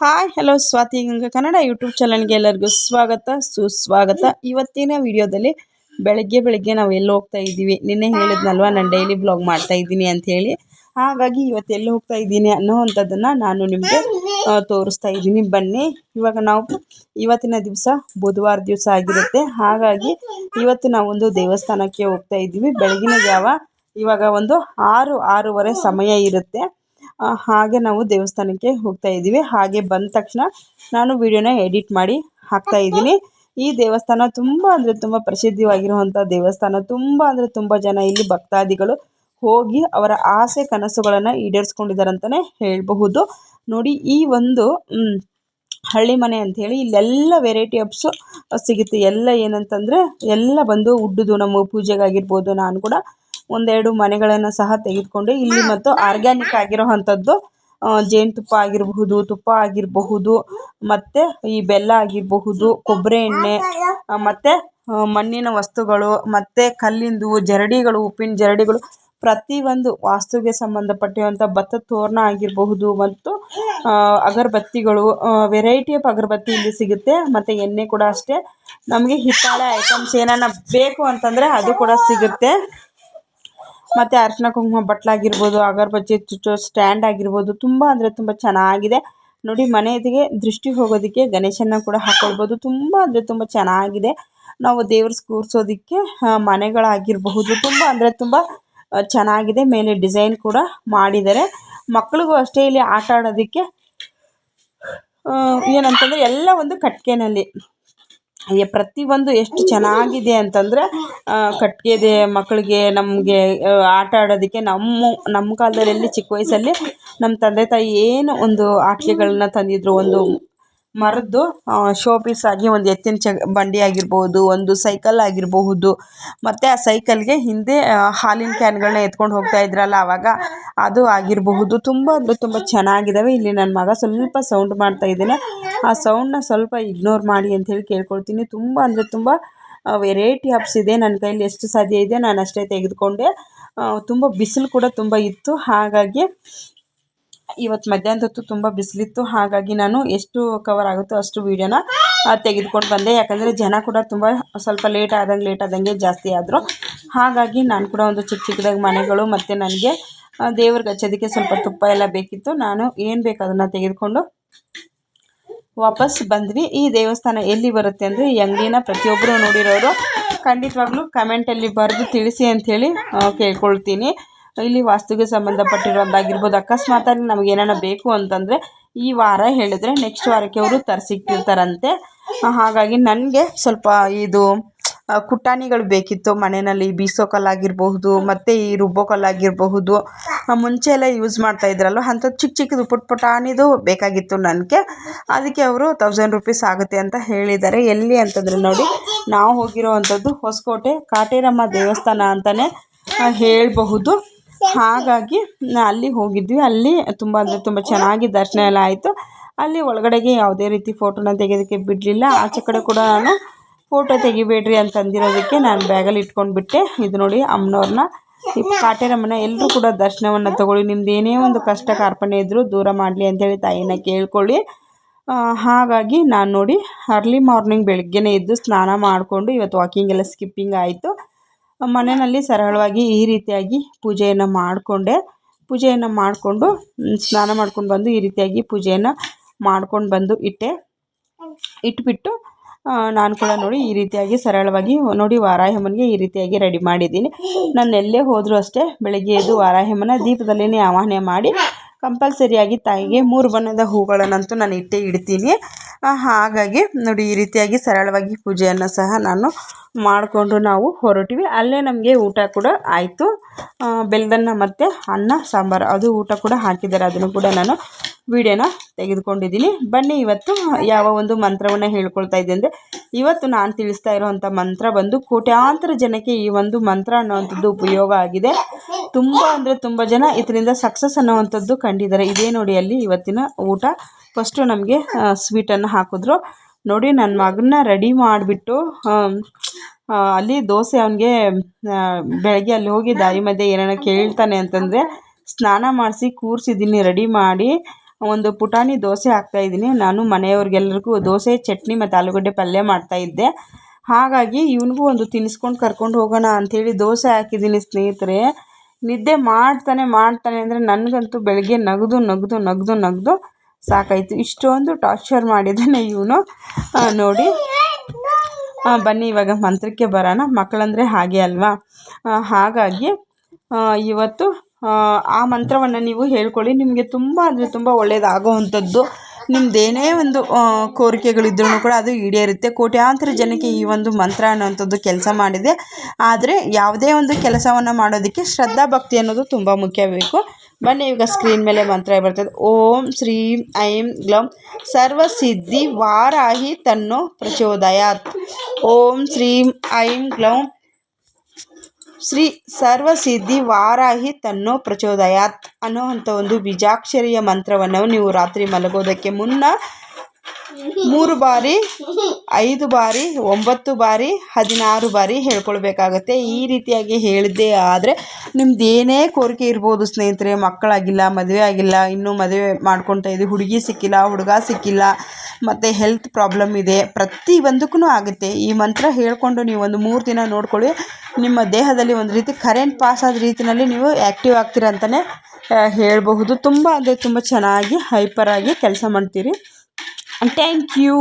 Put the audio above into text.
Hi hello Swathi Ganga Kannada YouTube ಚಾನಲ್ಗೆ ಎಲ್ಲರಿಗೂ ಸ್ವಾಗತ ಸುಸ್ವಾಗತ. ಇವತ್ತಿನ ವಿಡಿಯೋದಲ್ಲಿ ಬೆಳಗ್ಗೆ ನಾವು ಎಲ್ಲಿ ಹೋಗ್ತಾ ಇದ್ದೀವಿ, ನಿನ್ನೆ ಹೇಳಿದ್ನಲ್ವ ನಾನು ಡೈಲಿ ಬ್ಲಾಗ್ ಮಾಡ್ತಾ ಇದ್ದೀನಿ ಅಂತ ಹೇಳಿ. ಹಾಗಾಗಿ ಇವತ್ತು ಎಲ್ಲಿ ಹೋಗ್ತಾ ಇದ್ದೀನಿ ಅನ್ನೋವಂಥದ್ದನ್ನು ನಾನು ನಿಮಗೆ ತೋರಿಸ್ತಾ ಇದ್ದೀನಿ. ಬನ್ನಿ, ಇವಾಗ ನಾವು ಇವತ್ತಿನ ದಿವಸ ಬುಧವಾರ ದಿವಸ ಆಗಿರುತ್ತೆ. ಹಾಗಾಗಿ ಇವತ್ತು ನಾವೊಂದು ದೇವಸ್ಥಾನಕ್ಕೆ ಹೋಗ್ತಾ ಇದ್ದೀವಿ. ಬೆಳಗಿನ ಜಾವ ಇವಾಗ ಒಂದು 6-6:30 ಸಮಯ ಇರುತ್ತೆ. ಹಾಗೆ ನಾವು ದೇವಸ್ಥಾನಕ್ಕೆ ಹೋಗ್ತಾ ಇದ್ದೀವಿ. ಹಾಗೆ ಬಂದ ತಕ್ಷಣ ನಾನು ವಿಡಿಯೋನ ಎಡಿಟ್ ಮಾಡಿ ಹಾಕ್ತಾ ಇದ್ದೀನಿ. ಈ ದೇವಸ್ಥಾನ ತುಂಬ ಅಂದರೆ ತುಂಬ ಪ್ರಸಿದ್ಧವಾಗಿರುವಂಥ ದೇವಸ್ಥಾನ. ತುಂಬ ಅಂದರೆ ತುಂಬ ಜನ ಇಲ್ಲಿ ಭಕ್ತಾದಿಗಳು ಹೋಗಿ ಅವರ ಆಸೆ ಕನಸುಗಳನ್ನು ಈಡೇರಿಸ್ಕೊಂಡಿದ್ದಾರೆ ಅಂತಲೇ ಹೇಳಬಹುದು. ನೋಡಿ, ಈ ಒಂದು ಹಳ್ಳಿ ಮನೆ ಅಂಥೇಳಿ ಇಲ್ಲೆಲ್ಲ ವೆರೈಟಿ ಹಬ್ಸು ಸಿಗುತ್ತೆ. ಎಲ್ಲ ಏನಂತಂದರೆ ಎಲ್ಲ ಬಂದು ಉಡ್ಡುದು ನಮ್ಮ ಪೂಜೆಗಾಗಿರ್ಬೋದು. ನಾನು ಕೂಡ ಒಂದೆರಡು ಮನೆಗಳನ್ನು ಸಹ ತೆಗೆದುಕೊಂಡು ಇಲ್ಲಿ ಮತ್ತು ಆರ್ಗ್ಯಾನಿಕ್ ಆಗಿರೋ ಅಂಥದ್ದು ಜೇನುತುಪ್ಪ ಆಗಿರಬಹುದು, ತುಪ್ಪ ಆಗಿರಬಹುದು, ಮತ್ತು ಈ ಬೆಲ್ಲ ಆಗಿರಬಹುದು, ಕೊಬ್ಬರಿ ಎಣ್ಣೆ, ಮತ್ತು ಮಣ್ಣಿನ ವಸ್ತುಗಳು, ಮತ್ತು ಕಲ್ಲಿಂದು ಜರಡಿಗಳು, ಉಪ್ಪಿನ ಜರಡಿಗಳು, ಪ್ರತಿಯೊಂದು ವಾಸ್ತುಗೆ ಸಂಬಂಧಪಟ್ಟಿರುವಂಥ ಭತ್ತದ ತೋರಣ ಆಗಿರಬಹುದು, ಮತ್ತು ಅಗರಬತ್ತಿಗಳು, ವೆರೈಟಿ ಆಫ್ ಅಗರಬತ್ತಿ ಇಲ್ಲಿ ಸಿಗುತ್ತೆ. ಮತ್ತು ಎಣ್ಣೆ ಕೂಡ ಅಷ್ಟೇ. ನಮಗೆ ಹಿತ್ತಾಳೆ ಐಟಮ್ಸ್ ಏನಾನ ಬೇಕು ಅಂತಂದರೆ ಅದು ಕೂಡ ಸಿಗುತ್ತೆ. ಮತ್ತು ಅರಿಶಿನ ಕುಂಕುಮ ಬಟ್ಲಾಗಿರ್ಬೋದು, ಅಗರಬತ್ತಿ ಚುಚ್ಚೋ ಸ್ಟ್ಯಾಂಡ್ ಆಗಿರ್ಬೋದು, ತುಂಬ ಅಂದರೆ ತುಂಬ ಚೆನ್ನಾಗಿದೆ. ನೋಡಿ, ಮನೆಗೆ ದೃಷ್ಟಿ ಹೋಗೋದಕ್ಕೆ ಗಣೇಶನ ಕೂಡ ಹಾಕ್ಕೊಳ್ಬೋದು. ತುಂಬ ಅಂದರೆ ತುಂಬ ಚೆನ್ನಾಗಿದೆ. ನಾವು ದೇವ್ರ ಕೂರಿಸೋದಕ್ಕೆ ಮನೆಗಳಾಗಿರಬಹುದು, ತುಂಬ ಅಂದರೆ ತುಂಬ ಚೆನ್ನಾಗಿದೆ. ಮೇಲೆ ಡಿಸೈನ್ ಕೂಡ ಮಾಡಿದ್ದಾರೆ. ಮಕ್ಕಳಿಗೂ ಅಷ್ಟೇ ಇಲ್ಲಿ ಆಟ ಆಡೋದಕ್ಕೆ ಏನಂತಂದರೆ ಎಲ್ಲ ಒಂದು ಕಟ್ಟಿಗೆನಲ್ಲಿ ಪ್ರತಿಯೊಂದು ಎಷ್ಟು ಚೆನ್ನಾಗಿದೆ ಅಂತಂದರೆ ಕಟ್ಟಿಗೆದೆ ಮಕ್ಕಳಿಗೆ ನಮಗೆ ಆಟ ಆಡೋದಕ್ಕೆ ನಮ್ಮ ಕಾಲದಲ್ಲಿ ಚಿಕ್ಕ ವಯಸ್ಸಲ್ಲಿ ನಮ್ಮ ತಂದೆ ತಾಯಿ ಏನು ಒಂದು ಆಟಿಕೆಗಳನ್ನ ತಂದಿದ್ರು, ಒಂದು ಮರದ್ದು ಶೋ ಪೀಸ್ ಆಗಿ ಒಂದು ಎತ್ತಿನ ಬಂಡಿ ಆಗಿರ್ಬೋದು, ಒಂದು ಸೈಕಲ್ ಆಗಿರಬಹುದು, ಮತ್ತು ಆ ಸೈಕಲ್ಗೆ ಹಿಂದೆ ಹಾಲಿನ ಕ್ಯಾನ್ಗಳನ್ನ ಎತ್ಕೊಂಡು ಹೋಗ್ತಾ ಇದ್ರಲ್ಲ ಆವಾಗ, ಅದು ಆಗಿರಬಹುದು. ತುಂಬ ಅಂದರೆ ತುಂಬ ಚೆನ್ನಾಗಿದ್ದಾವೆ. ಇಲ್ಲಿ ನನ್ನ ಮಗ ಸ್ವಲ್ಪ ಸೌಂಡ್ ಮಾಡ್ತಾ ಇದ್ದಾನೆ. ಆ ಸೌಂಡನ್ನ ಸ್ವಲ್ಪ ಇಗ್ನೋರ್ ಮಾಡಿ ಅಂಥೇಳಿ ಕೇಳ್ಕೊಳ್ತೀನಿ. ತುಂಬ ಅಂದರೆ ತುಂಬ ವೆರೈಟಿ ಹಬ್ಸ್ ಇದೆ. ನನ್ನ ಕೈಯಲ್ಲಿ ಎಷ್ಟು ಸಾಧ್ಯ ಇದೆ ನಾನು ಅಷ್ಟೇ ತೆಗೆದುಕೊಂಡೆ. ತುಂಬ ಬಿಸಿಲು ಕೂಡ ತುಂಬ ಇತ್ತು. ಹಾಗಾಗಿ ಇವತ್ತು ಮಧ್ಯಾಹ್ನದ ಹೊತ್ತು ತುಂಬ ಬಿಸಿಲಿತ್ತು. ಹಾಗಾಗಿ ನಾನು ಎಷ್ಟು ಕವರ್ ಆಗುತ್ತೋ ಅಷ್ಟು ವೀಡಿಯೋನ ತೆಗೆದುಕೊಂಡು ಬಂದೆ. ಯಾಕಂದರೆ ಜನ ಕೂಡ ತುಂಬ ಸ್ವಲ್ಪ ಲೇಟ್ ಆದಂಗೆ ಜಾಸ್ತಿ ಆದರು. ಹಾಗಾಗಿ ನಾನು ಕೂಡ ಒಂದು ಚಿಕ್ಕದಾಗಿ ಮನೆಗಳು, ಮತ್ತು ನನಗೆ ದೇವ್ರಿಗೆ ಹಚ್ಚೋದಕ್ಕೆ ಸ್ವಲ್ಪ ತುಪ್ಪ ಎಲ್ಲ ಬೇಕಿತ್ತು. ನಾನು ಏನು ಬೇಕು ಅದನ್ನು ತೆಗೆದುಕೊಂಡು ವಾಪಸ್ ಬಂದ್ವಿ. ಈ ದೇವಸ್ಥಾನ ಎಲ್ಲಿ ಬರುತ್ತೆ ಅಂದರೆ, ಈ ಅಂಗಡಿನ ಪ್ರತಿಯೊಬ್ಬರು ನೋಡಿರೋರು ಖಂಡಿತವಾಗ್ಲೂ ಕಮೆಂಟಲ್ಲಿ ಬರೆದು ತಿಳಿಸಿ ಅಂಥೇಳಿ ಕೇಳ್ಕೊಳ್ತೀನಿ. ಇಲ್ಲಿ ವಾಸ್ತುಗೆ ಸಂಬಂಧಪಟ್ಟಿರೋದಾಗಿರ್ಬೋದು. ಅಕಸ್ಮಾತಾಗಿ ನಮಗೆ ಏನಾರ ಬೇಕು ಅಂತಂದರೆ ಈ ವಾರ ಹೇಳಿದ್ರೆ ನೆಕ್ಸ್ಟ್ ವಾರಕ್ಕೆ ಅವರು ತರಿಸಿಟ್ಟಿರ್ತಾರಂತೆ. ಹಾಗಾಗಿ ನನಗೆ ಸ್ವಲ್ಪ ಇದು ಕುಟ್ಟಾಣಿಗಳು ಬೇಕಿತ್ತು. ಮನೆಯಲ್ಲಿ ಬೀಸೋ ಕಲ್ಲಾಗಿರಬಹುದು, ಮತ್ತು ಈ ರುಬ್ಬೋ ಕಲ್ಲಾಗಿರಬಹುದು. ಮುಂಚೆ ಎಲ್ಲ ಯೂಸ್ ಮಾಡ್ತಾ ಇದ್ರಲ್ವ ಅಂಥದ್ದು ಚಿಕ್ಕದು ಪುಟಾಣಿದು ಬೇಕಾಗಿತ್ತು ನನಗೆ. ಅದಕ್ಕೆ ಅವರು 1000 ರೂಪೀಸ್ ಆಗುತ್ತೆ ಅಂತ ಹೇಳಿದ್ದಾರೆ. ಎಲ್ಲಿ ಅಂತಂದರೆ ನೋಡಿ, ನಾವು ಹೋಗಿರೋ ಅಂಥದ್ದು ಹೊಸಕೋಟೆ ಕಾಟೇರಮ್ಮ ದೇವಸ್ಥಾನ ಅಂತಲೇ ಹೇಳಬಹುದು. ಹಾಗಾಗಿ ಅಲ್ಲಿ ಹೋಗಿದ್ವಿ. ಅಲ್ಲಿ ತುಂಬ ಅಂದರೆ ತುಂಬ ಚೆನ್ನಾಗಿ ದರ್ಶನ ಎಲ್ಲ ಆಯಿತು. ಅಲ್ಲಿ ಒಳಗಡೆಗೆ ಯಾವುದೇ ರೀತಿ ಫೋಟೋನ ತೆಗೆಯೋದಕ್ಕೆ ಬಿಡಲಿಲ್ಲ. ಆಚೆ ಕಡೆ ಕೂಡ ನಾನು ಫೋಟೋ ತೆಗಿಬೇಡ್ರಿ ಅಂತಂದಿರೋದಕ್ಕೆ ನಾನು ಬ್ಯಾಗಲ್ಲಿ ಇಟ್ಕೊಂಡ್ಬಿಟ್ಟೆ. ಇದು ನೋಡಿ, ಅಮ್ಮನವ್ರನ್ನ ಕಾಟೇರಮ್ಮನ ಎಲ್ಲರೂ ಕೂಡ ದರ್ಶನವನ್ನು ತಗೊಳ್ಳಿ. ನಿಮ್ದು ಏನೇ ಒಂದು ಕಷ್ಟ ಕಾರ್ಪಣ್ಯ ಇದ್ದರೂ ದೂರ ಮಾಡಲಿ ಅಂಥೇಳಿ ತಾಯಿನ ಕೇಳ್ಕೊಳ್ಳಿ. ಹಾಗಾಗಿ ನಾನು ನೋಡಿ ಅರ್ಲಿ ಮಾರ್ನಿಂಗ್ ಬೆಳಗ್ಗೆನೇ ಎದ್ದು ಸ್ನಾನ ಮಾಡಿಕೊಂಡು ಇವತ್ತು ವಾಕಿಂಗ್ ಎಲ್ಲ ಸ್ಕಿಪ್ಪಿಂಗ್ ಆಯಿತು. ಮನೆಯಲ್ಲಿ ಸರಳವಾಗಿ ಈ ರೀತಿಯಾಗಿ ಪೂಜೆಯನ್ನು ಮಾಡಿಕೊಂಡು ಸ್ನಾನ ಮಾಡ್ಕೊಂಡು ಬಂದು ಈ ರೀತಿಯಾಗಿ ಪೂಜೆಯನ್ನು ಮಾಡ್ಕೊಂಡು ಬಂದು ಇಟ್ಬಿಟ್ಟು ನಾನು ಕೂಡ ನೋಡಿ ಈ ರೀತಿಯಾಗಿ ಸರಳವಾಗಿ ನೋಡಿ ವಾರಾಹ್ಯಮ್ಮನಿಗೆ ಈ ರೀತಿಯಾಗಿ ರೆಡಿ ಮಾಡಿದ್ದೀನಿ. ನಾನು ಎಲ್ಲೇ ಹೋದರೂ ಅಷ್ಟೇ ಬೆಳಗ್ಗೆ ಎದ್ದು ವಾರಾಹ್ಯಮ್ಮನ ದೀಪದಲ್ಲೇ ಆವಾಹನೆ ಮಾಡಿ ಕಂಪಲ್ಸರಿಯಾಗಿ ತಾಯಿಗೆ 3 ಬಣ್ಣದ ಹೂಗಳನ್ನಂತೂ ನಾನು ಇಡ್ತೀನಿ. ಹಾಗಾಗಿ ನೋಡಿ ಈ ರೀತಿಯಾಗಿ ಸರಳವಾಗಿ ಪೂಜೆಯನ್ನು ಸಹ ನಾನು ಮಾಡಿಕೊಂಡು ನಾವು ಹೊರಟಿವಿ. ಅಲ್ಲೇ ನಮಗೆ ಊಟ ಕೂಡ ಆಯಿತು. ಬೆಲ್ಲದನ್ನ ಮತ್ತು ಅನ್ನ ಸಾಂಬಾರು ಅದು ಊಟ ಕೂಡ ಹಾಕಿದ್ದಾರೆ. ಅದನ್ನು ಕೂಡ ನಾನು ವಿಡಿಯೋನ ತೆಗೆದುಕೊಂಡಿದ್ದೀನಿ. ಬನ್ನಿ, ಇವತ್ತು ಯಾವ ಒಂದು ಮಂತ್ರವನ್ನು ಹೇಳ್ಕೊಳ್ತಾ ಇದ್ದೆ ಅಂದರೆ, ಇವತ್ತು ನಾನು ತಿಳಿಸ್ತಾ ಇರೋವಂಥ ಮಂತ್ರ ಬಂದು ಕೋಟ್ಯಾಂತರ ಜನಕ್ಕೆ ಈ ಒಂದು ಮಂತ್ರ ಅನ್ನೋವಂಥದ್ದು ಉಪಯೋಗ ಆಗಿದೆ. ತುಂಬ ಅಂದರೆ ತುಂಬ ಜನ ಇದರಿಂದ ಸಕ್ಸಸ್ ಅನ್ನೋವಂಥದ್ದು ಕಂಡಿದ್ದಾರೆ. ಇದೇ ನೋಡಿ, ಅಲ್ಲಿ ಇವತ್ತಿನ ಊಟ ಫಸ್ಟು ನಮಗೆ ಸ್ವೀಟನ್ನು ಹಾಕಿದ್ರು. ನೋಡಿ, ನನ್ನ ಮಗನ್ನ ರೆಡಿ ಮಾಡಿಬಿಟ್ಟು ಅಲ್ಲಿ ದೋಸೆ ಅವನಿಗೆ ಬೆಳಗ್ಗೆ ಅಲ್ಲಿ ಹೋಗಿ ದಾರಿ ಮಧ್ಯೆ ಏನಾರ ಕೇಳ್ತಾನೆ ಅಂತಂದರೆ ಸ್ನಾನ ಮಾಡಿಸಿ ಕೂರಿಸಿದ್ದೀನಿ ರೆಡಿ ಮಾಡಿ. ಒಂದು ಪುಟಾಣಿ ದೋಸೆ ಹಾಕ್ತಾಯಿದ್ದೀನಿ. ನಾನು ಮನೆಯವ್ರಿಗೆಲ್ರಿಗೂ ದೋಸೆ, ಚಟ್ನಿ ಮತ್ತು ಆಲೂಗಡ್ಡೆ ಪಲ್ಯ ಮಾಡ್ತಾಯಿದ್ದೆ. ಹಾಗಾಗಿ ಇವನಿಗೂ ಒಂದು ತಿನ್ನಿಸ್ಕೊಂಡು ಕರ್ಕೊಂಡು ಹೋಗೋಣ ಅಂಥೇಳಿ ದೋಸೆ ಹಾಕಿದ್ದೀನಿ ಸ್ನೇಹಿತರೆ. ನಿದ್ದೆ ಮಾಡ್ತಾನೆ ಅಂದರೆ ನನಗಂತೂ ಬೆಳಗ್ಗೆ ನಗದು ಸಾಕಾಯಿತು. ಇಷ್ಟೊಂದು ಟಾರ್ಚರ್ ಮಾಡಿದ್ದಾನೆ ಇವನು. ನೋಡಿ, ಬನ್ನಿ ಇವಾಗ ಮಂತ್ರಕ್ಕೆ ಬರೋಣ. ಮಕ್ಕಳಂದರೆ ಹಾಗೆ ಅಲ್ವಾ. ಹಾಗಾಗಿ ಇವತ್ತು ಆ ಮಂತ್ರವನ್ನು ನೀವು ಹೇಳ್ಕೊಳ್ಳಿ. ನಿಮಗೆ ತುಂಬ ಅಂದರೆ ತುಂಬ ಒಳ್ಳೆಯದಾಗೋವಂಥದ್ದು. ನಿಮ್ಮದೇನೇ ಒಂದು ಕೋರಿಕೆಗಳಿದ್ರೂ ಕೂಡ ಅದು ಈಡೇರುತ್ತೆ. ಕೋಟ್ಯಾಂತರ ಜನಕ್ಕೆ ಈ ಒಂದು ಮಂತ್ರ ಅನ್ನೋವಂಥದ್ದು ಕೆಲಸ ಮಾಡಿದೆ. ಆದರೆ ಯಾವುದೇ ಒಂದು ಕೆಲಸವನ್ನು ಮಾಡೋದಕ್ಕೆ ಶ್ರದ್ಧಾ ಭಕ್ತಿ ಅನ್ನೋದು ತುಂಬ ಮುಖ್ಯ ಬೇಕು. ಬನ್ನಿ ಈಗ ಸ್ಕ್ರೀನ್ ಮೇಲೆ ಮಂತ್ರ ಬರ್ತದೆ. ಓಂ ಶ್ರೀಂ ಐಂ ಗ್ಲೌಂ ಸರ್ವಸಿದ್ಧಿ ವಾರಾಹಿ ತನ್ನೋ ಪ್ರಚೋದಯಾತ್. ಓಂ ಶ್ರೀಂ ಐಂ ಗ್ಲೌಂ ಶ್ರೀ ಸರ್ವಸಿದ್ಧಿ ವಾರಾಹಿ ತನ್ನೋ ಪ್ರಚೋದಯಾತ್ ಅನ್ನೋವಂಥ ಒಂದು ಬೀಜಾಕ್ಷರಿಯ ಮಂತ್ರವನ್ನು ನೀವು ರಾತ್ರಿ ಮಲಗೋದಕ್ಕೆ ಮುನ್ನ 3 ಬಾರಿ, 5 ಬಾರಿ, 9 ಬಾರಿ, 16 ಬಾರಿ ಹೇಳ್ಕೊಳ್ಬೇಕಾಗತ್ತೆ. ಈ ರೀತಿಯಾಗಿ ಹೇಳಿದ್ದೇ ಆದರೆ ನಿಮ್ದು ಏನೇ ಕೋರಿಕೆ ಇರ್ಬೋದು ಸ್ನೇಹಿತರೆ. ಮಕ್ಕಳಾಗಿಲ್ಲ, ಮದುವೆ ಆಗಿಲ್ಲ, ಇನ್ನೂ ಮದುವೆ ಮಾಡ್ಕೊತಾ ಇದ್ದೀವಿ, ಹುಡುಗಿ ಸಿಕ್ಕಿಲ್ಲ, ಹುಡುಗ ಸಿಕ್ಕಿಲ್ಲ, ಮತ್ತು ಹೆಲ್ತ್ ಪ್ರಾಬ್ಲಮ್ ಇದೆ, ಪ್ರತಿಯೊಂದಕ್ಕೂ ಆಗುತ್ತೆ. ಈ ಮಂತ್ರ ಹೇಳ್ಕೊಂಡು ನೀವು ಒಂದು 3 ದಿನ ನೋಡ್ಕೊಳ್ಳಿ. ನಿಮ್ಮ ದೇಹದಲ್ಲಿ ಒಂದು ರೀತಿ ಕರೆಂಟ್ ಪಾಸ್ ಆದ ರೀತಿಯಲ್ಲಿ ನೀವು ಆ್ಯಕ್ಟಿವ್ ಆಗ್ತೀರ ಅಂತಲೇ ಹೇಳಬಹುದು. ತುಂಬ ಅಂದರೆ ತುಂಬ ಚೆನ್ನಾಗಿ ಹೈಪರಾಗಿ ಕೆಲಸ ಮಾಡ್ತೀರಿ. Thank you.